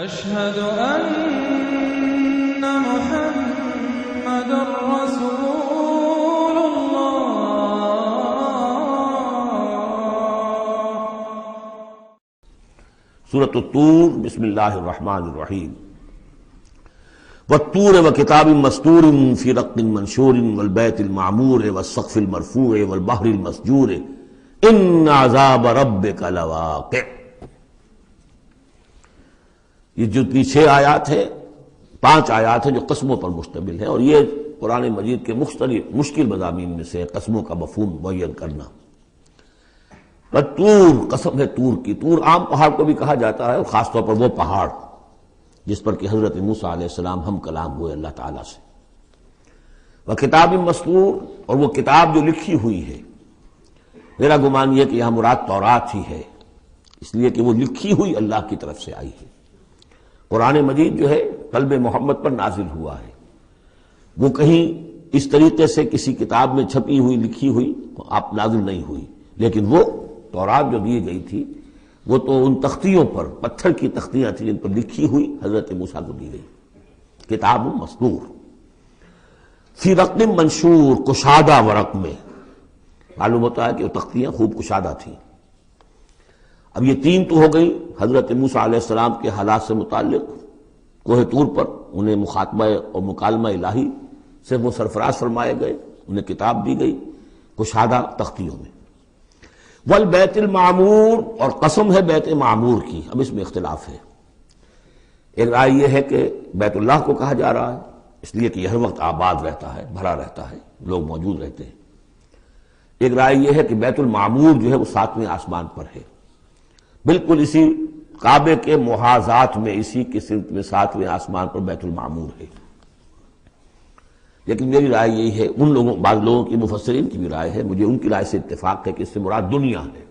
أشهد أن محمد رسول الله۔ سورۃ الطور، بسم اللہ الرحمن الرحیم۔ والطور وکتاب مسطور فی رق منشور والبیت المعمور والسقف المرفوع والبحر المسجور ان عذاب ربک لواقع۔ یہ جتنی 6 آیات ہیں، 5 آیات ہیں جو قسموں پر مشتمل ہیں، اور یہ قرآن مجید کے مختلف مشکل مضامین میں سے قسموں کا مفہوم معین کرنا۔ طور، قسم ہے طور کی۔ طور عام پہاڑ کو بھی کہا جاتا ہے، اور خاص طور پر وہ پہاڑ جس پر کہ حضرت موسیٰ علیہ السلام ہم کلام ہوئے اللہ تعالیٰ سے۔ وہ کتاب مسطور، اور وہ کتاب جو لکھی ہوئی ہے۔ میرا گمان یہ کہ یہاں مراد تورات ہی ہے، اس لیے کہ وہ لکھی ہوئی اللہ کی طرف سے آئی ہے۔ قرآن مجید جو ہے قلب محمد پر نازل ہوا ہے، وہ کہیں اس طریقے سے کسی کتاب میں چھپی ہوئی لکھی ہوئی آپ نازل نہیں ہوئی، لیکن وہ تورات جو دی گئی تھی وہ تو ان تختیوں پر، پتھر کی تختیاں تھیں جن پر لکھی ہوئی حضرت موسیٰ کو دی گئی۔ کتاب مسطور فی رق منشور، کشادہ ورق میں۔ معلوم ہوتا ہے کہ وہ تختیاں خوب کشادہ تھیں۔ اب یہ 3 تو ہو گئی حضرت موسیٰ علیہ السلام کے حالات سے متعلق۔ کوہ طور پر انہیں مخاطبہ اور مکالمہ الہی سے وہ سرفراز فرمائے گئے، انہیں کتاب دی گئی کشادہ تختیوں میں۔ والبیت المعمور، اور قسم ہے بیت معمور کی۔ اب اس میں اختلاف ہے۔ ایک رائے یہ ہے کہ بیت اللہ کو کہا جا رہا ہے، اس لیے کہ یہ ہر وقت آباد رہتا ہے، بھرا رہتا ہے، لوگ موجود رہتے ہیں۔ ایک رائے یہ ہے کہ بیت المعمور جو ہے وہ 7ویں آسمان پر ہے، بالکل اسی کعبے کے محاذات میں، اسی کی سمت میں 7ویں آسمان پر بیت المعمور ہے۔ لیکن میری رائے یہی ہے، ان لوگوں، بعض لوگوں کی، مفسرین کی بھی رائے ہے، مجھے ان کی رائے سے اتفاق ہے کہ اس سے مراد دنیا ہے۔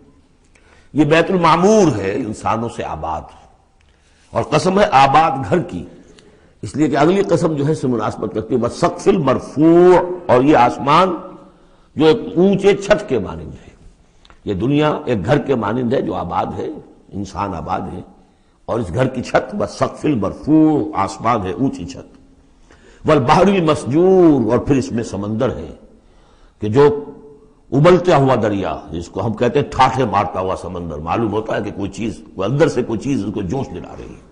یہ بیت المعمور ہے انسانوں سے آباد، اور قسم ہے آباد گھر کی، اس لیے کہ اگلی قسم جو ہے اس سے مناسبت رکھتی ہے والسقف المرفوع، اور یہ آسمان جو ایک اونچے چھت کے مانند ہے۔ یہ دنیا ایک گھر کے مانند ہے جو آباد ہے، انسان آباد ہے، اور اس گھر کی چھت والسقف المرفوع، آسمان ہے، اونچی چھت۔ والبحر المسجور، اور پھر اس میں سمندر ہے کہ جو ابلتا ہوا دریا، جس کو ہم کہتے ہیں ٹھاٹھے مارتا ہوا سمندر، معلوم ہوتا ہے کہ کوئی چیز، اندر سے کوئی چیز اس کو جوش دلا رہی ہے۔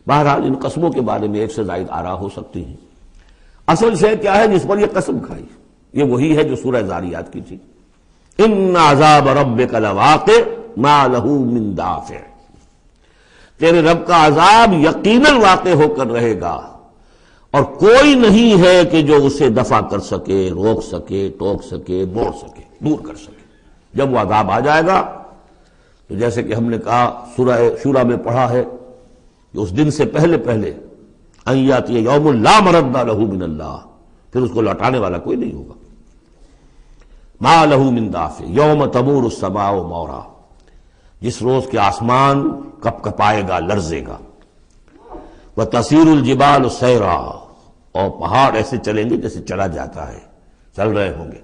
بہرحال ان قسموں کے بارے میں 1 سے زائد آراء ہو سکتی ہیں۔ اصل شے کیا ہے جس پر یہ قسم کھائی؟ یہ وہی ہے جو سورہ ذاریات کی تھی، ان عذاب ربک لواقع ما لہ من دافع۔ تیرے رب کا عذاب یقیناً واقع ہو کر رہے گا، اور کوئی نہیں ہے کہ جو اسے دفع کر سکے، روک سکے، ٹوک سکے، موڑ سکے، دور کر سکے۔ جب وہ عذاب آ جائے گا تو جیسے کہ ہم نے کہا سورہ شورى میں پڑھا ہے کہ اس دن سے پہلے ان یاتی یوم لا مرد لہ من اللہ، پھر اس کو لوٹانے والا کوئی نہیں ہوگا۔ ما لہ من دافع یوم تمور السماء مورا، جس روز کے آسمان کپ کپائے گا، لرزے گا۔ وَتَسِيرُ الْجِبَالُ سَيْرًا، اور پہاڑ ایسے چلیں گے جیسے چلا جاتا ہے، چل رہے ہوں گے۔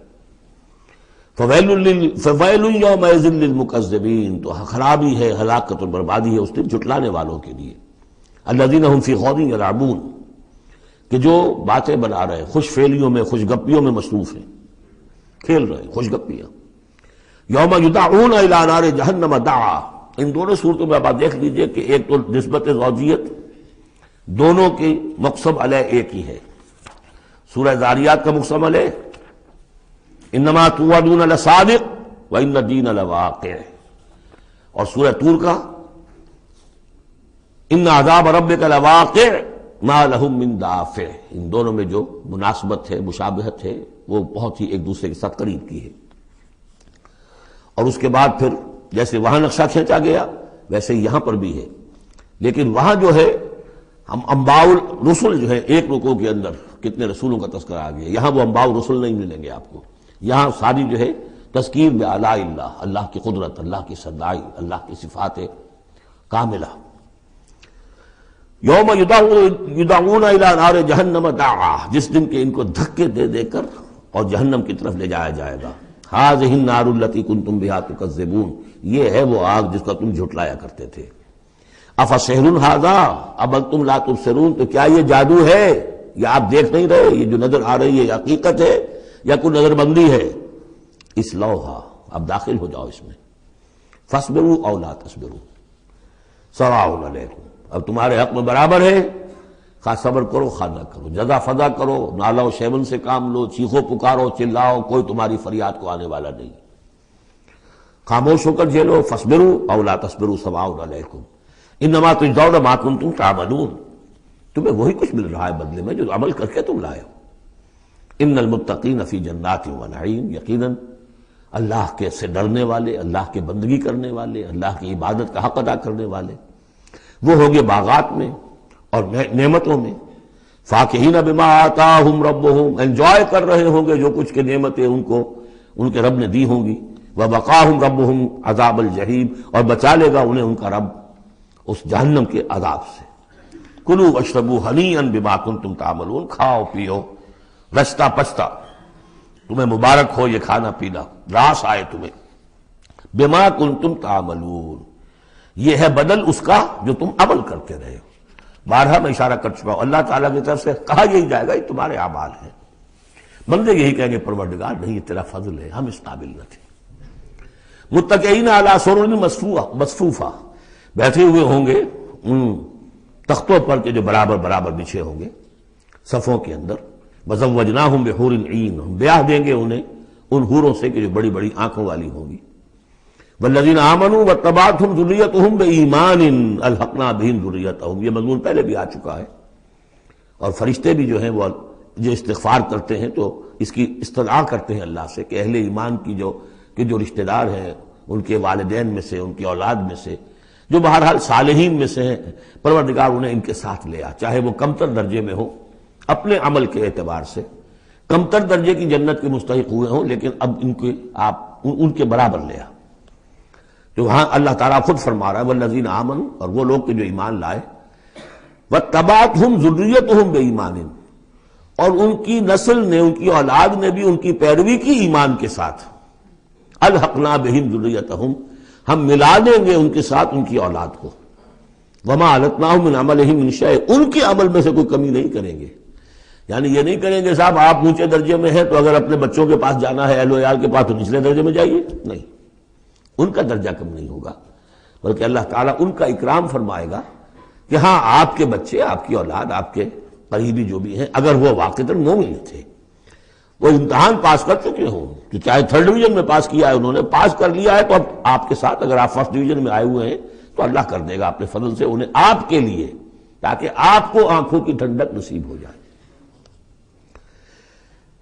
فَوَيْلٌ يَوْمَئِذٍ لِّلْمُكَذِّبِينَ، تو خرابی ہے، ہلاکت اور بربادی ہے اس دن جھٹلانے والوں کے لیے۔ الَّذِينَ هُمْ فِي خَوْضٍ يَلْعَبُونَ، کہ جو باتیں بنا رہے ہیں، خوش فعلیوں میں، خوش گپیوں میں مصروف ہیں، کھیل رہے ہیں خوش گپیاں۔ یوم یدعون الی نار جہنم دعا، ان دونوں صورتوں میں آپ دیکھ لیجئے کہ ایک تو نسبت زوجیت، دونوں کی مقسم علیہ ایک ہی ہے۔ سورہ ذاریات کا مقسم علیہ انما توعدون لصادق وان الدین لواقع، اور سورہ طور کا ان عذاب ربک لواقع ما لہ من دافع۔ ان دونوں میں جو مناسبت ہے، مشابہت ہے، وہ بہت ہی ایک دوسرے کے ساتھ قریب کی ہے۔ اور اس کے بعد پھر جیسے وہاں نقشہ کھینچا گیا ویسے یہاں پر بھی ہے، لیکن وہاں جو ہے ہم انباء الرسل جو ہے، ایک رکوع کے اندر کتنے رسولوں کا تذکرہ آ گیا، یہاں وہ انباء الرسل نہیں ملیں گے آپ کو۔ یہاں ساری جو ہے تذکیر بآلاء اللہ، اللہ کی قدرت، اللہ کی صدائی، اللہ کی صفات کاملہ۔ یوم یدعون الی نار جہنم دعا، جس دن کے ان کو دھکے دے دے کر اور جہنم کی طرف لے جایا جائے گا۔ ھذہ النار التی کنتم بہا تکذبون، یہ ہے وہ آگ جس کا تم جھٹلایا کرتے تھے۔ افسحر ھذا اب انتم لا تبصرون، تو کیا یہ جادو ہے، یا آپ دیکھ نہیں رہے، یہ جو نظر آ رہی ہے یہ حقیقت ہے یا کوئی نظر بندی ہے؟ اصلوھا، اب داخل ہو جاؤ اس میں، فاصبروا او لا تصبروا سواء علیکم، اب تمہارے حق میں برابر ہے، خواہ صبر کرو خواہ نہ کرو، جزا فضا کرو، نالا و شیون سے کام لو، چیخو پکارو چلاؤ، کوئی تمہاری فریاد کو آنے والا نہیں، خاموش ہو کر جھیلو، فاصبروا او لا تصبروا سواء علیکم انما تجزون ما کنتم تعملون، تمہیں وہی کچھ مل رہا ہے بدلے میں جو عمل کر کے تم لائے ہو۔ ان المتقین فی جنات و نعیم، یقیناً اللہ کے سے ڈرنے والے، اللہ کے بندگی کرنے والے، اللہ کی عبادت کا حق ادا کرنے والے، وہ ہوں گے باغات میں اور نعمتوں میں، فاکہین بما آتاہم ربہم، انجوائے کر رہے ہوں گے جو کچھ کے نعمتیں ان کو ان کے رب نے دی ہوں گی، وبقاہم ربہم عذاب الجحیم، اور بچا لے گا انہیں ان کا رب اس جہنم کے عذاب سے۔ کلوا واشربوا ہنیئا بما کنتم تعملون، کھاؤ پیو رچتا پچتا، تمہیں مبارک ہو یہ کھانا پینا، راس آئے تمہیں، بما کنتم تعملون، یہ ہے بدل اس کا جو تم عمل کرتے رہے ہو۔ بارہا میں اشارہ کر چکا ہوں، اللہ تعالیٰ کی طرف سے کہا یہی جائے گا یہ تمہارے اعمال ہیں، بندے یہی کہیں گے پروردگار نہیں یہ تیرا فضل ہے، ہم اس قابل نہ تھے۔ متکئین علی سرر مصفوفہ، بیٹھے ہوئے ہوں گے ان تختوں پر کے جو برابر برابر بچھے ہوں گے صفوں کے اندر، وزوجناہم بحور عین، ہم بیاہ دیں گے انہیں ان حوروں سے کہ جو بڑی بڑی آنکھوں والی ہوں گی۔ والذین آمنوا واتبعتہم ذریتہم بایمان الحقنا بہم ذریتہم، یہ مضمون پہلے بھی آ چکا ہے، اور فرشتے بھی جو ہیں وہ جو استغفار کرتے ہیں تو اس کی استدعا کرتے ہیں اللہ سے کہ اہل ایمان کی جو رشتہ دار ہیں، ان کے والدین میں سے، ان کی اولاد میں سے، جو بہرحال صالحین میں سے ہیں، پروردگار انہیں ان کے ساتھ لے آ، چاہے وہ کمتر درجے میں ہو اپنے عمل کے اعتبار سے، کمتر درجے کی جنت کے مستحق ہوئے ہوں، لیکن اب ان کے آپ ان کے برابر لے آ۔ تو وہاں اللہ تعالیٰ خود فرما رہا ہے والذین آمنوا، اور وہ لوگ کہ جو ایمان لائے، واتبعتہم ذریتہم بایمان، اور ان کی نسل نے، ان کی اولاد نے بھی ان کی پیروی کی ایمان کے ساتھ، الحقنا بہم ذریتہم، ہم ملا دیں گے ان کے ساتھ ان کی اولاد کو، وما التناہم من عملہم من شیء، ان کے عمل میں سے کوئی کمی نہیں کریں گے، یعنی یہ نہیں کریں گے صاحب آپ اونچے درجے میں ہیں تو اگر اپنے بچوں کے پاس جانا ہے اہل و عیال کے پاس تو نچلے درجے میں جائیے، نہیں، ان کا درجہ کم نہیں ہوگا، بلکہ اللہ تعالیٰ ان کا اکرام فرمائے گا کہ ہاں آپ کے بچے، آپ کی اولاد، آپ کے قریبی جو بھی ہیں، اگر وہ واقعتاً مومن تھے، وہ امتحان پاس کر چکے ہوں، کہ چاہے 3rd ڈویژن میں پاس کیا ہے انہوں نے، پاس کر لیا ہے، تو اب آپ کے ساتھ اگر آپ 1st ڈویژن میں آئے ہوئے ہیں تو اللہ کر دے گا اپنے فضل سے انہیں آپ کے لیے، تاکہ آپ کو آنکھوں کی ٹھنڈک نصیب ہو جائے۔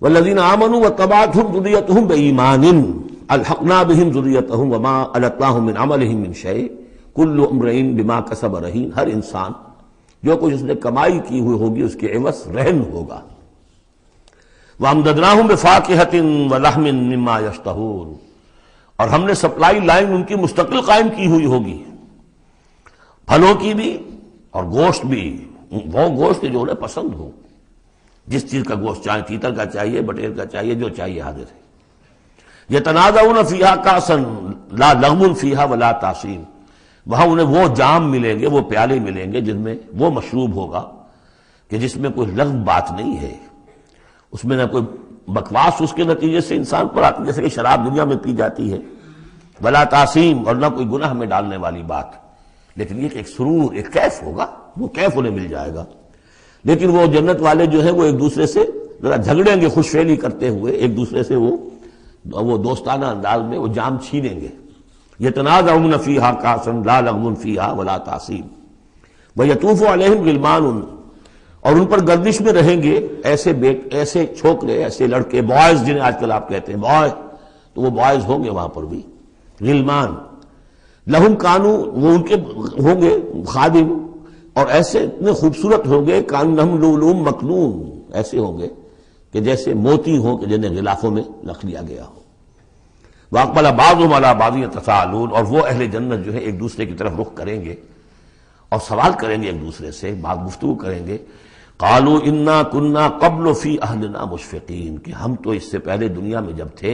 والذین آمنوا واتبعتہم ذریتہم بایمان الحقنا بہم ذریتہم وما التناہم من عملہم من شیء کل امرئ بما کسب رہین، ہر انسان جو کچھ اس نے کمائی کی ہوئی ہوگی اس کے عوض رہن ہوگا۔ وَأَمْدَدْنَاهُمْ بِفَاكِهَةٍ وَلَحْمٍ مِّمَّا يَشْتَهُونَ، اور ہم نے سپلائی لائن ان کی مستقل قائم کی ہوئی ہوگی، پھلوں کی بھی اور گوشت بھی، وہ گوشت جو انہیں پسند ہو، جس چیز کا گوشت چاہے تیتر کا چاہیے، بٹیر کا چاہیے، جو چاہیے حاضر ہے۔ يَتَنَازَعُونَ فِيهَا كَأْسًا لَا لَغْوٌ فِيهَا وَلَا تَأْثِيمٌ، وہاں انہیں وہ جام ملیں گے، وہ پیالے ملیں گے جن میں وہ مشروب ہوگا کہ جس میں کوئی لغو بات نہیں ہے، اس میں نہ کوئی بکواس اس کے نتیجے سے انسان پر آتی جیسے کہ شراب دنیا میں پی جاتی ہے، ولا تعصیم، اور نہ کوئی گناہ میں ڈالنے والی بات، لیکن یہ کہ ایک سرور، ایک کیف ہوگا، وہ کیف انہیں مل جائے گا۔ لیکن وہ جنت والے جو ہیں وہ ایک دوسرے سے ذرا جھگڑیں گے، خوش فہمی کرتے ہوئے ایک دوسرے سے وہ دوستانہ انداز میں وہ جام چھینیں گے۔ یتنازعون فیہا کأسا لا لغو فیہا ولا تعصیم ویطوف علیہم غلمان، اور ان پر گردش میں رہیں گے ایسے چھوکرے، ایسے لڑکے، بوائز جنہیں آج کل آپ کہتے ہیں بوائے، تو وہ بوائز ہوں گے وہاں پر بھی، غلمان لہم کانو، وہ ان کے ہوں گے خادم، اور ایسے اتنے خوبصورت ہوں گے کانہم لؤلؤ مکنون، ایسے ہوں گے کہ جیسے موتی ہوں کہ جنہیں غلافوں میں رکھ لیا گیا ہو۔ واقبل بعضهم علی بعض یتساءلون، اور وہ اہل جنت جو ہے ایک دوسرے کی طرف رخ کریں گے اور سوال کریں گے ایک دوسرے سے، بات گفتگو کریں گے، قالوا انا كنا قبل فی اہلنا مشفقین، کہ ہم تو اس سے پہلے دنیا میں جب تھے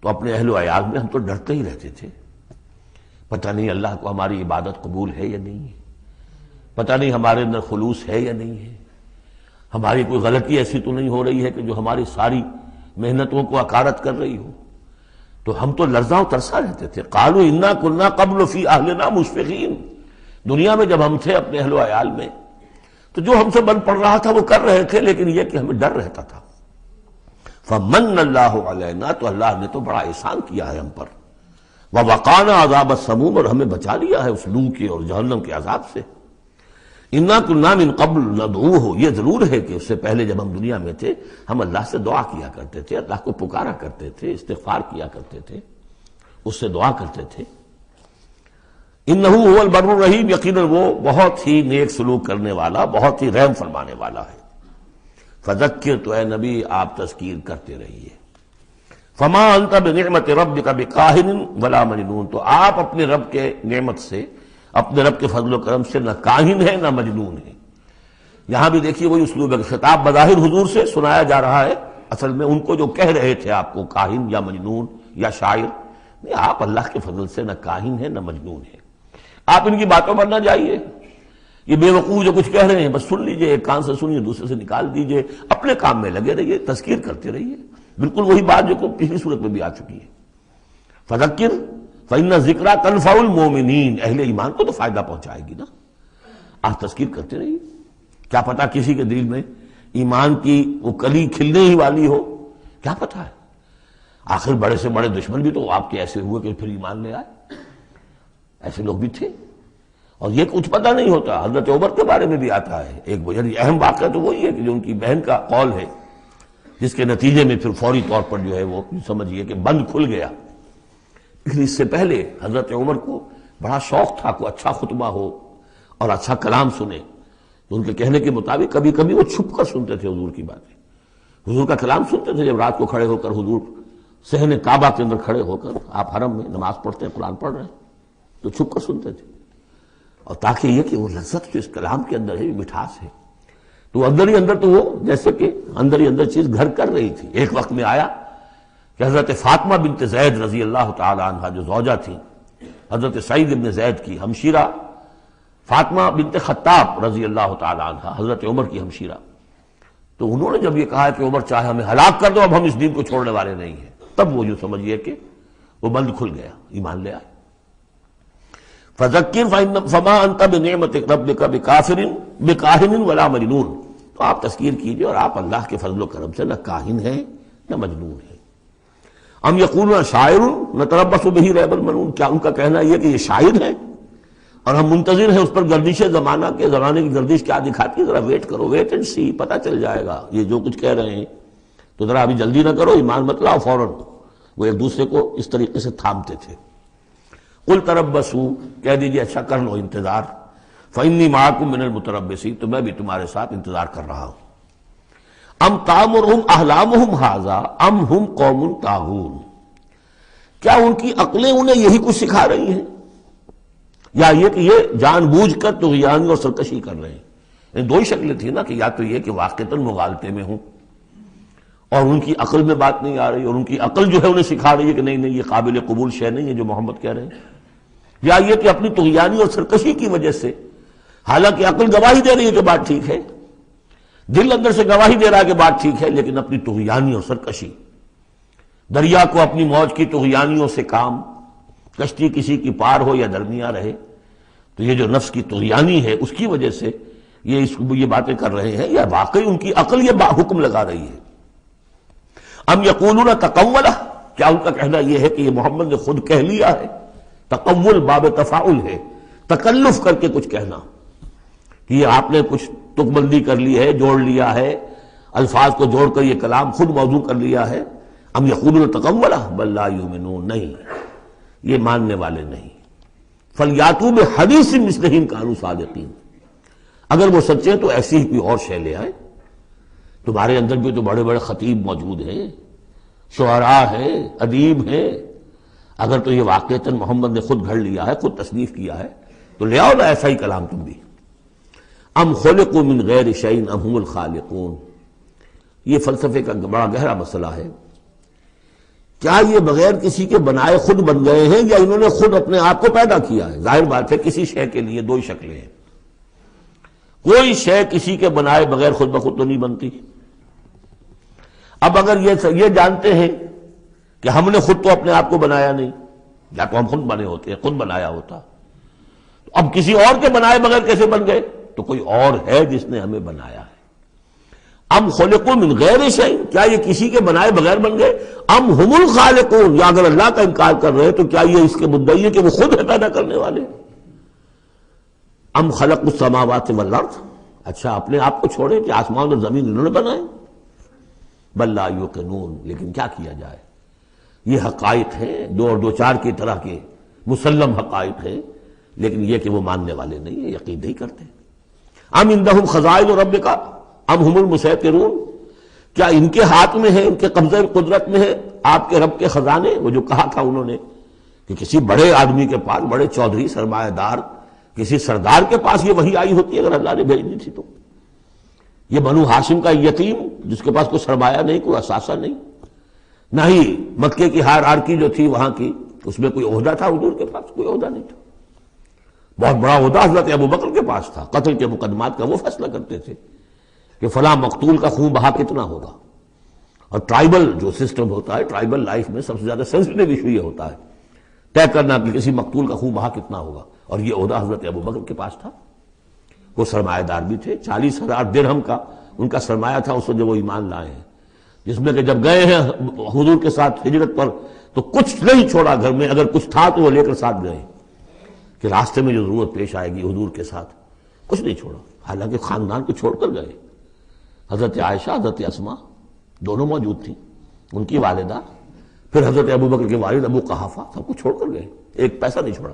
تو اپنے اہل و عیال میں ہم تو ڈرتے ہی رہتے تھے، پتہ نہیں اللہ کو ہماری عبادت قبول ہے یا نہیں ہے، پتہ نہیں ہمارے اندر خلوص ہے یا نہیں ہے، ہماری کوئی غلطی ایسی تو نہیں ہو رہی ہے کہ جو ہماری ساری محنتوں کو اکارت کر رہی ہو۔ تو ہم تو لرزاں و ترسا رہتے تھے۔ قالوا انا كنا قبل فی اہلنا مشفقین، دنیا میں جب ہم تھے اپنے اہل و عیال میں تو جو ہم سے بن پڑ رہا تھا وہ کر رہے تھے، لیکن یہ کہ ہمیں ڈر رہتا تھا۔ فمن اللہ علینا، تو اللہ نے تو بڑا احسان کیا ہے ہم پر، ووقانا عذاب السموم، اور ہمیں بچا لیا ہے اس لو کے اور جہنم کے عذاب سے۔ انا كنا من قبل ندعوہ، یہ ضرور ہے کہ اس سے پہلے جب ہم دنیا میں تھے ہم اللہ سے دعا کیا کرتے تھے، اللہ کو پکارا کرتے تھے، استغفار کیا کرتے تھے، اس سے دعا کرتے تھے۔ انہ هو البر الرحیم، یقیناً وہ بہت ہی نیک سلوک کرنے والا، بہت ہی رحم فرمانے والا ہے۔ فذکر، تو اے نبی آپ تذکیر کرتے رہیے۔ فما انت بنعمت ربک بکاہن ولا مجنون، تو آپ اپنے رب کے نعمت سے، اپنے رب کے فضل و کرم سے نہ کاہن ہے نہ مجنون ہے۔ یہاں بھی دیکھیے وہی اسلوب ہے، خطاب بظاہر حضور سے سنایا جا رہا ہے، اصل میں ان کو جو کہہ رہے تھے آپ کو کاہن یا مجنون یا شاعر، نہیں، آپ اللہ کے فضل سے نہ کاہن ہے نہ مجنون ہے۔ آپ ان کی باتوں پر نہ جائیے، یہ بے وقوف جو کچھ کہہ رہے ہیں بس سن لیجئے، ایک کان سے سنیے دوسرے سے نکال دیجئے، اپنے کام میں لگے رہیے، تذکیر کرتے رہیے، بالکل وہی بات جو پچھلی صورت میں بھی آ چکی ہے۔ فذکر فإن ذکرہ تنفع المؤمنین، اہل ایمان کو تو فائدہ پہنچائے گی نا، آپ تذکیر کرتے رہیے، کیا پتا کسی کے دل میں ایمان کی وہ کلی کھلنے ہی والی ہو، کیا پتا ہے، آخر بڑے سے بڑے دشمن بھی تو آپ کے ایسے ہوئے کہ پھر ایمان لے آئے، ایسے لوگ بھی تھے، اور یہ کچھ پتہ نہیں ہوتا۔ حضرت عمر کے بارے میں بھی آتا ہے ایک بڑی اہم واقعہ، تو وہی ہے کہ جو ان کی بہن کا قول ہے، جس کے نتیجے میں پھر فوری طور پر جو ہے وہ سمجھیے کہ بند کھل گیا۔ لیکن اس سے پہلے حضرت عمر کو بڑا شوق تھا کوئی اچھا خطبہ ہو اور اچھا کلام سنے، تو ان کے کہنے کے مطابق کبھی کبھی وہ چھپ کر سنتے تھے حضور کی باتیں، حضور کا کلام سنتے تھے جب رات کو کھڑے ہو کر حضور صحن کعبہ کے اندر کھڑے ہو کر، آپ حرم میں نماز پڑھتے ہیں، قرآن پڑھ رہے ہیں، تو چھپ کر سنتے تھے، اور تاکہ یہ کہ وہ لذت جو اس کلام کے اندر ہے، مٹھاس ہے، تو اندر ہی اندر تو وہ جیسے کہ اندر ہی اندر چیز گھر کر رہی تھی۔ ایک وقت میں آیا کہ حضرت فاطمہ بنت زید رضی اللہ تعالی عنہ جو زوجہ تھی حضرت سعید بن زید کی ہمشیرہ، فاطمہ بنت خطاب رضی اللہ تعالی عنہ حضرت عمر کی ہمشیرہ، تو انہوں نے جب یہ کہا کہ عمر چاہے ہمیں ہلاک کر دو، اب ہم اس دین کو چھوڑنے والے نہیں ہیں، تب وہ جو سمجھیے کہ وہ بند کھل گیا، ایمان لے آئے۔ فذکر فما انت بنعمت ربک بکاہن ولا مجنون، تو آپ تذکیر کیجئے اور آپ اللہ کے فضل و کرم سے نہ کاہن ہیں نہ مجنون ہیں۔ ام یقولون شاعر نتربص بہ ریب المنون، کیا ان کا کہنا یہ کہ یہ شاعر ہے اور ہم منتظر ہیں اس پر گردش زمانہ کے، زمانے کی گردش کیا دکھاتی ہے، ذرا ویٹ کرو، ویٹ اینڈ سی، پتہ چل جائے گا یہ جو کچھ کہہ رہے ہیں، تو ذرا ابھی جلدی نہ کرو، ایمان مت لاؤ فوراً۔ وہ ایک دوسرے کو اس طریقے سے تھامتے تھے۔ قل تربصوا، کہہ دیجیے اچھا کر لو انتظار، فإنی معکم من المتربصین، تو میں بھی تمہارے ساتھ انتظار کر رہا ہوں۔ ام تامرہم احلامہم ھذا ام ہم قوم طاغون، کیا ان کی عقلیں انہیں یہی کچھ سکھا رہی ہیں، یا یہ کہ یہ جان بوجھ کر طغیان اور سرکشی کر رہے ہیں؟ دو ہی شکلیں تھیں نا، کہ یا تو یہ کہ واقعتاً مغالطے میں ہوں اور ان کی عقل میں بات نہیں آ رہی، اور ان کی عقل جو ہے انہیں سکھا رہی ہے کہ نہیں نہیں یہ قابل قبول شے نہیں ہے جو محمد کہہ رہے ہیں، یا یہ کہ اپنی طغیانی اور سرکشی کی وجہ سے، حالانکہ عقل گواہی دے رہی ہے کہ بات ٹھیک ہے، دل اندر سے گواہی دے رہا ہے کہ بات ٹھیک ہے، لیکن اپنی طغیانی اور سرکشی، دریا کو اپنی موج کی طغیانیوں سے کام، کشتی کسی کی پار ہو یا درمیاں رہے، تو یہ جو نفس کی طغیانی ہے اس کی وجہ سے یہ باتیں کر رہے ہیں، یا واقعی ان کی عقل یہ حکم لگا رہی ہے؟ ام یقولون تقولہ، کیا ان کا کہنا یہ ہے کہ یہ محمد نے خود کہہ لیا ہے؟ تقول باب تفاعل ہے، تکلف کر کے کچھ کہنا، کہ یہ آپ نے کچھ تک بندی کر لی ہے، جوڑ لیا ہے، الفاظ کو جوڑ کر یہ کلام خود موضوع کر لیا ہے۔ ام یقولون تقولہ بل لا یؤمنون، نہیں یہ ماننے والے نہیں۔ فلیاتوا بحدیث مثلہ ان کانوا صادقین، اگر وہ سچے ہیں تو ایسی ہی کوئی اور شے لے آئے، تمہارے اندر بھی تو بڑے بڑے خطیب موجود ہیں، شعراء ہیں، ادیب ہیں، اگر تو یہ واقعتاً محمد نے خود گھڑ لیا ہے، خود تصنیف کیا ہے، تو لے آؤ نا ایسا ہی کلام تم بھی۔ ام خلقوا من غیر شیء ام هم الخالقون، یہ فلسفے کا بڑا گہرا مسئلہ ہے، کیا یہ بغیر کسی کے بنائے خود بن گئے ہیں، یا انہوں نے خود اپنے آپ کو پیدا کیا ہے؟ ظاہر بات ہے کسی شے کے لیے دو ہی شکلیں ہیں، کوئی شے کسی کے بنائے بغیر خود بخود تو نہیں بنتی۔ اب اگر یہ جانتے ہیں کہ ہم نے خود تو اپنے آپ کو بنایا نہیں، یا تو ہم خود بنے ہوتے ہیں، خود بنایا ہوتا، تو اب کسی اور کے بنائے بغیر کیسے بن گئے؟ تو کوئی اور ہے جس نے ہمیں بنایا ہے۔ ام خلقوا من غیر شیء، کیا یہ کسی کے بنائے بغیر بن گئے؟ ام ہم الخالقون، یا اگر اللہ کا انکار کر رہے ہیں تو کیا یہ اس کے مدعی ہے کہ وہ خود ہے پیدا کرنے والے؟ ام خلقوا السماوات والارض، اچھا اپنے آپ کو چھوڑے کہ آسمان اور زمین انہوں نے بنائے؟ بل لا یوقنون، لیکن کیا کیا جائے، یہ حقائق ہیں دو اور دو چار کی طرح کے مسلم حقائق ہیں، لیکن یہ کہ وہ ماننے والے نہیں ہیں، یقین نہیں کرتے۔ ام عندہم خزائن ربک ام ہم المسیطرون، کیا ان کے ہاتھ میں ہے، ان کے قبضہ قدرت میں ہے آپ کے رب کے خزانے؟ وہ جو کہا تھا انہوں نے کہ کسی بڑے آدمی کے پاس، بڑے چودھری سرمایہ دار کسی سردار کے پاس یہ وحی آئی ہوتی اگر اللہ نے بھیجنی تھی تو۔ یہ بنو ہاشم کا یتیم جس کے پاس کوئی سرمایہ نہیں، کوئی اثاثہ نہیں، نہ ہی مکے کی ہائرارکی جو تھی وہاں کی اس میں کوئی عہدہ تھا، حضور کے پاس کوئی عہدہ نہیں تھا۔ بہت بڑا عہدہ حضرت ابوبکر کے پاس تھا، قتل کے مقدمات کا وہ فیصلہ کرتے تھے کہ فلاں مقتول کا خون بہا کتنا ہوگا۔ اور ٹرائبل جو سسٹم ہوتا ہے، ٹرائبل لائف میں سب سے زیادہ سینسٹیو ایشو یہ ہوتا ہے طے کرنا کہ کسی مقتول کا خون بہا کتنا ہوگا، اور یہ عہدہ حضرت ابوبکر کے پاس تھا۔ وہ سرمایہ دار بھی تھے، 40,000 درہم کا ان کا سرمایہ تھا اس وقت جب وہ ایمان لائے ہیں، جس میں کہ جب گئے ہیں حضور کے ساتھ ہجرت پر تو کچھ نہیں چھوڑا گھر میں، اگر کچھ تھا تو وہ لے کر ساتھ گئے کہ راستے میں جو ضرورت پیش آئے گی حضور کے ساتھ، کچھ نہیں چھوڑا، حالانکہ خاندان کو چھوڑ کر گئے۔ حضرت عائشہ، حضرت اسماء دونوں موجود تھیں، ان کی والدہ، پھر حضرت ابوبکر کے والد ابو قحافہ، سب کو چھوڑ کر گئے، ایک پیسہ نہیں چھوڑا۔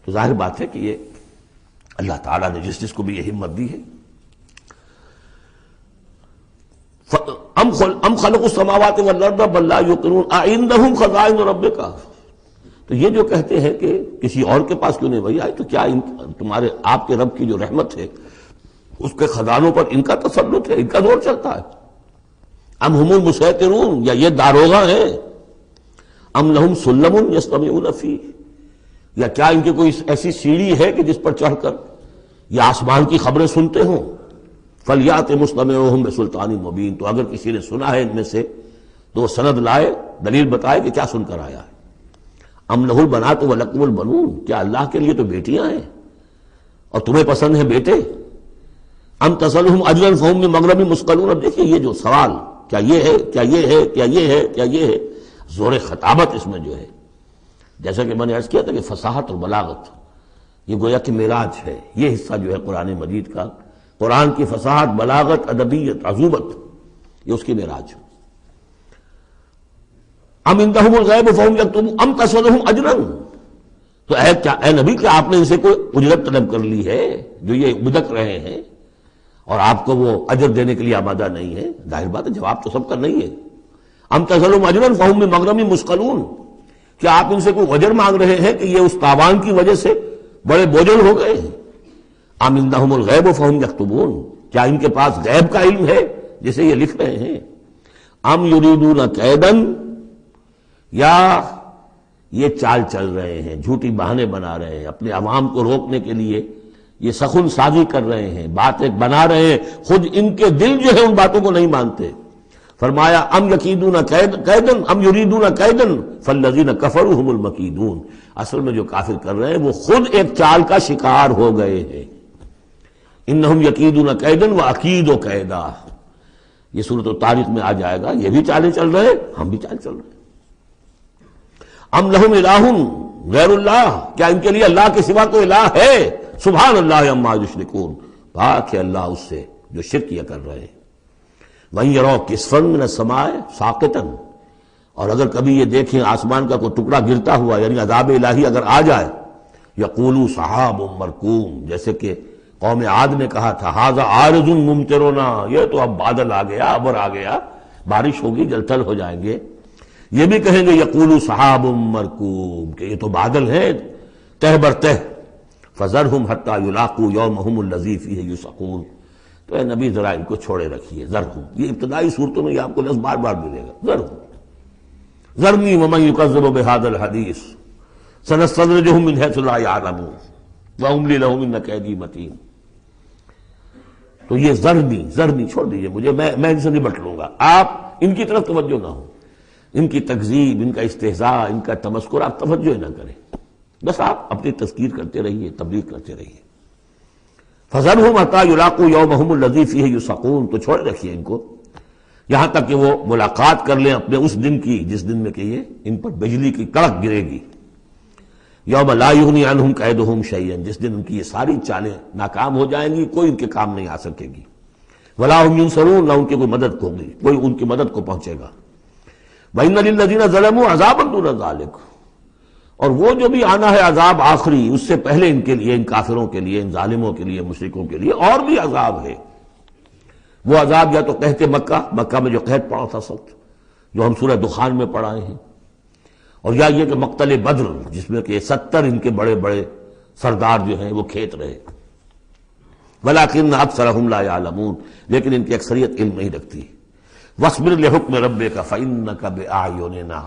تو ظاہر بات ہے کہ یہ اللہ تعالیٰ نے جس کو بھی یہ ہمت دی ہے۔ ام خلقوا السماوات والارض بل لا یوقنون اعندہم خزائن ربک، تو یہ جو کہتے ہیں کہ کسی اور کے پاس کیوں نہیں وہی آئی، تو کیا تمہارے آپ کے رب کی جو رحمت ہے اس کے خزانوں پر ان کا تسلط ہے، ان کا زور چلتا ہے؟ ام ہم المسیطرون، یا یہ داروغہ ہیں؟ ام لہم سلم یستمعون فیہ، یا کیا ان کی کوئی ایسی سیڑھی ہے کہ جس پر چڑھ کر یہ آسمان کی خبریں سنتے ہوں؟ فلیات مستمعہم بسلطان مبین، تو اگر کسی نے سنا ہے ان میں سے تو وہ سند لائے، دلیل بتائے کہ کیا سن کر آیا ہے۔ ام لہ البنات ولکم البنون، کیا اللہ کے لیے تو بیٹیاں ہیں اور تمہیں پسند ہیں بیٹے؟ ام تسألہم اجرا فہم من مغرم مثقلون، اب دیکھیے یہ جو سوال، کیا یہ ہے، کیا یہ ہے، کیا یہ ہے، کیا یہ ہے، زور خطابت اس میں جو ہے، جیسا کہ میں نے عرض کیا تھا کہ فصاحت اور بلاغت یہ گویا کہ معراج ہے، یہ حصہ جو ہے قرآن مجید کا، قرآن کی فصاحت، بلاغت، ادبیت، عذوبت، یہ اس کی معراج۔ ام عندہم الغیب فہم یکتبون ام تسألہم اجرا، تو اے نبی کیا آپ نے ان سے کوئی اجرت طلب کر لی ہے جو یہ بدک رہے ہیں اور آپ کو وہ اجر دینے کے لیے آمادہ نہیں ہے؟ ظاہر بات ہے جواب تو سب کا نہیں ہے۔ ام تسألہم اجرا فہم من مغرم مثقلون، کیا آپ ان سے کوئی اجر مانگ رہے ہیں کہ یہ اس تاوان کی وجہ سے بڑے بوجھل ہو گئے ہیں؟ ام عندہم الغیب فہم یکتبون، کیا ان کے پاس غیب کا علم ہے جسے یہ لکھ رہے ہیں؟ ام یریدون کیدا، یا یہ چال چل رہے ہیں، جھوٹی بہانے بنا رہے ہیں اپنے عوام کو روکنے کے لیے، یہ سخن سازی کر رہے ہیں، باتیں بنا رہے ہیں، خود ان کے دل جو ہے ان باتوں کو نہیں مانتے۔ فرمایا ام یکیدون کیدا ام یریدون کیدا فالذین کفروا هم المکیدون، اصل میں جو کافر کر رہے ہیں وہ خود ایک چال کا شکار ہو گئے ہیں۔ انہم یکیدون کیدا واکید کیدا، یہ سورۃ الطارق میں آ جائے گا، یہ بھی چالیں چل رہے ہیں، ہم بھی چال چل رہے ہیں۔ ام لہم الہ غیر اللہ، کیا ان کے لیے اللہ کے سوا کوئی الہ ہے؟ سبحان اللہ عما یشرکون، پاک ہے اللہ اس سے جو شرک کیا کر رہے ہیں۔ وَإِن يَرَوْا كِسْفًا مِّنَ السَّمَاءِ سَاقِطًا، اور اگر کبھی یہ دیکھیں آسمان کا کوئی ٹکڑا گرتا ہوا، یعنی عذاب الہی اگر آ جائے، یقولوا سحاب مرکوم، جیسے کہ قوم عاد نے کہا تھا ھذا عارض ممطرنا، یہ تو اب بادل آ گیا، ابر آ گیا، بارش ہوگی، جل تھل ہو جائیں گے۔ یہ بھی کہیں گے یقولوا سحاب مرکوم، کہ یہ تو بادل ہے تہ بر تہ، فذرہم حتی یلاقوا یومہم الذی فیہ یوسقون، تو اے نبی ذرا ان کو چھوڑے رکھیے، ذرہم، یہ ابتدائی صورتوں میں یہ آپ کو لفظ بار بار ملے گا، ذرہم، ذرنی ومن یکذب بہذا الحدیث سنستدرجہم من حیث لا یعلمون واملی لہم ان کیدی متین۔ تو یہ زرنی چھوڑ دیجئے مجھے، میں ان سے نبٹ لوں گا، آپ ان کی طرف توجہ نہ ہو، ان کی تکذیب، ان کا استہزاء، ان کا تمسخر آپ توجہ نہ کریں، بس آپ اپنی تذکیر کرتے رہیے، تبلیغ کرتے رہیے۔ فَذَرْهُمْ حَتَّىٰ يُلَاقُوا يَوْمَهُمُ الَّذِي فِيهِ يُوعَدُونَ، تو چھوڑ رکھیے ان کو یہاں تک کہ وہ ملاقات کر لیں اپنے اس دن کی جس دن میں کہ یہ ان پر بجلی کی کڑک گرے گی۔ یوم لا یغنی عنہم کیدہم شیئا، جس دن ان کی یہ ساری چالیں ناکام ہو جائیں گی، کوئی ان کے کام نہیں آ سکے گی۔ ولا ہم ینصرون، نہ ان کی کوئی مدد ہوگی، کوئی ان کی مدد کو پہنچے گا۔ وَإِنَّ لِلَّذِينَ ظَلَمُوا عَذَابًا دُونَ ذَلِكَ، اور وہ جو بھی آنا ہے عذاب آخری، اس سے پہلے ان کے لیے، ان کافروں کے لیے، ان ظالموں کے لیے، مشرکوں کے لیے اور بھی عذاب ہے۔ وہ عذاب یا تو قحط مکہ میں جو قحط پڑا تھا سخت، جو ہم سورہ دخان میں پڑھائے ہیں، اور یا یہ کہ مقتل بدر جس میں کہ 70 ان کے بڑے بڑے سردار جو ہیں وہ کھیت رہے۔ وَلَٰكِنَّ أَكْثَرَهُمْ لَا يَعْلَمُونَ، لیکن ان کی اکثریت علم نہیں رکھتی۔ وَاصْبِرْ لِحُكْمِ رَبِّكَ فَإِنَّكَ بِأَعْيُنِنَا،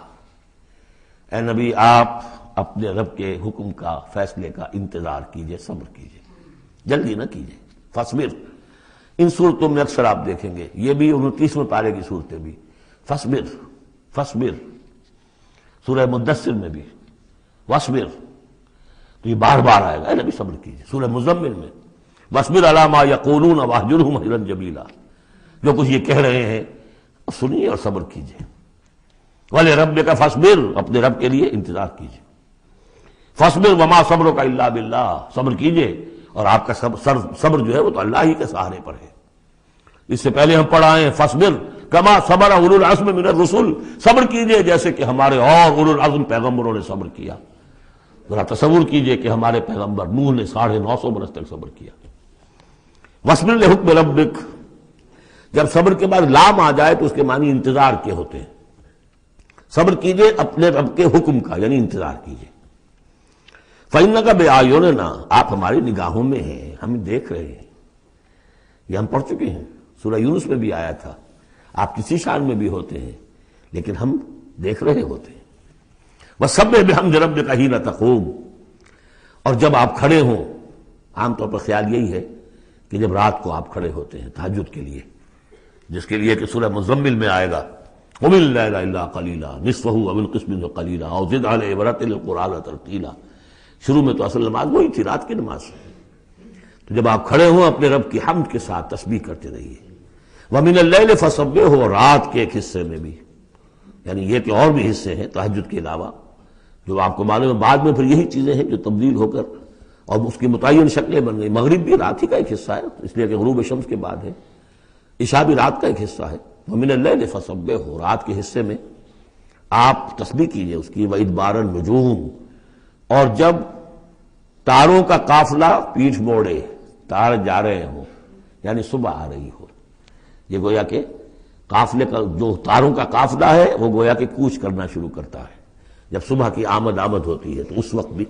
اے نبی آپ اپنے رب کے حکم کا، فیصلے کا انتظار کیجئے، صبر کیجئے، جلدی نہ کیجئے۔ فَاصْبِرْ، ان صورتوں میں اکثر آپ دیکھیں گے، یہ بھی 29ویں پارے کی صورتیں بھی، فَاصْبِرْ، سورہ مدثر میں بھی وَاصْبِرْ، تو یہ بار بار آئے گا، اے نبی صبر کیجئے۔ سورہ مزمل میں وَاصْبِرْ عَلَىٰ مَا يَقُولُونَ وَاهْجُرْهُمْ هَجْرًا جَمِيلًا، جو کچھ یہ کہہ رہے ہیں سنیے اور صبر کیجئے۔ وَلِرَبِّكَ فَاصْبِرْ، اپنے رب کے لیے انتظار کیجئے۔ فَاصْبِرْ وَمَا صَبْرُكَ إِلَّا بِاللَّهِ، صبر کیجئے اور آپ کا صبر جو ہے وہ تو اللہ ہی کے سہارے پر ہے۔ اس سے پہلے ہم پڑھائے ہیں فَاصْبِرْ کما صبر اولو العزم من الرسل، صبر کیجئے جیسے کہ ہمارے اور اولو العزم پیغمبروں نے صبر کیا۔ ذرا تصور کیجئے کہ ہمارے پیغمبر نوح نے 950 برس تک صبر کیا۔ وَاصْبِرْ لِحُكْمِ رَبِّكَ، جب صبر کے بعد لام آ جائے تو اس کے معنی انتظار کے ہوتے ہیں۔ صبر کیجئے اپنے رب کے حکم کا، یعنی انتظار کیجئے۔ فَإِنَّكَ بِأَعْيُنِنَا، آپ ہماری نگاہوں میں ہیں، ہم دیکھ رہے ہیں۔ یہ ہم پڑھ چکے ہیں، سورہ یونس میں بھی آیا تھا، آپ کسی شان میں بھی ہوتے ہیں لیکن ہم دیکھ رہے ہوتے ہیں۔ وَسَبِّحْ بِحَمْدِ رَبِّكَ حِينَ تَقُومُ، اور جب آپ کھڑے ہوں، عام طور پر خیال یہی ہے کہ جب رات کو آپ کھڑے ہوتے ہیں تہجد کے لیے، جس کے لیے کہ سورہ مزمل میں آئے گا قُمِ اللَّيْلَ إِلَّا قَلِيلًا نِصْفَهُ أَوِ انقُصْ مِنْهُ قَلِيلًا أَوْ زِدْ عَلَيْهِ وَرَتِّلِ الْقُرْآنَ تَرْتِيلًا۔ شروع میں تو اصل نماز وہی تھی، رات کی نماز، تو جب آپ کھڑے ہوں اپنے رب کی حمد کے ساتھ تسبیح کرتے رہیے۔ وَمِنَ اللَّيْلِ فَسَبِّحْهُ، اور رات کے ایک حصے میں بھی، یعنی یہ کہ اور بھی حصے ہیں تہجد کے علاوہ، جو آپ کو معلوم ہے بعد میں پھر یہی چیزیں ہیں جو تبدیل ہو کر اور اس کی متعین شکلیں بن گئی۔ مغرب بھی رات ہی کا ایک حصہ ہے، اس لیے کہ غروب شمس کے بعد ہے، عشاء بھی رات کا ایک حصہ ہے۔ وَمِنَ اللَّيْلِ فَسَبِّحْهُ، رات کے حصے میں آپ تسبیح کیجئے اس کی۔ وَإِدْبَارَ النُّجُومِ، اور جب تاروں کا قافلہ پیٹھ موڑے، تار جا رہے ہوں، یعنی صبح آ رہی ہو، یہ گویا کہ قافلے کا جو تاروں کا قافلہ ہے وہ گویا کہ کوچ کرنا شروع کرتا ہے۔ جب صبح کی آمد ہوتی ہے تو اس وقت بھی،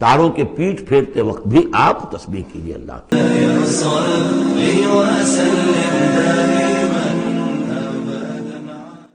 تاروں کے پیٹھ پھیرتے وقت بھی آپ تسبیح کیجئے اللہ کی۔